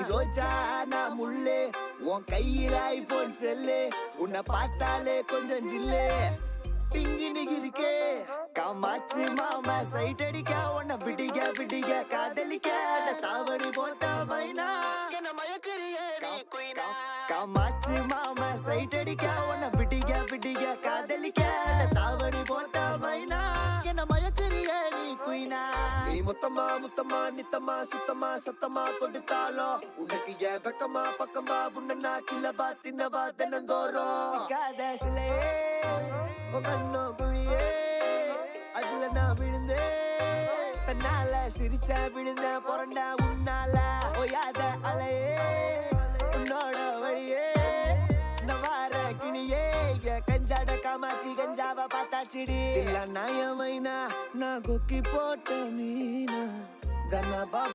ரோஜா நான் முள்ளு உன் கையில ஐபோன் செல்லு உன்னை பார்த்தாலே கொஞ்சம் ஜில்லு பிங்கினு இருக்கே காமாச்சு மாமா சைட் அடிக்க உன்னை பிடிக்க பிடிக்க காதலிக்க தாவணி போட்ட மைனா காமாச்சு மாமா சைட் அடிக்க உன்னை பிடிக்க பிடிக்க காதலிக்க தாவணி போட்ட மைனா என்ன மயக்கிறிய நீ குயினா நீ முத்தமா முத்தமா நித்தமா சுத்தமா சத்தமா கொடுத்தாலும் உனக்கு ஏன் பக்கமா பக்கமா உன்ன கிளவா தின்னவா தினந்தோறும் சிக்காத சிலையே கண்ணோ குழியே அதுல நான் விழுந்தேன் தன்னால சிரிச்ச விழுந்த பொறண்ட உன்னால ஓயாத அலையே உன்னோட வழியே நவார கிளியே கஞ்சாட காமாச்சி கஞ்சாவ பார்த்தாச்சிடி இல்ல நாயமைனா நான் கொக்கி போட்ட மீனா கண்ணா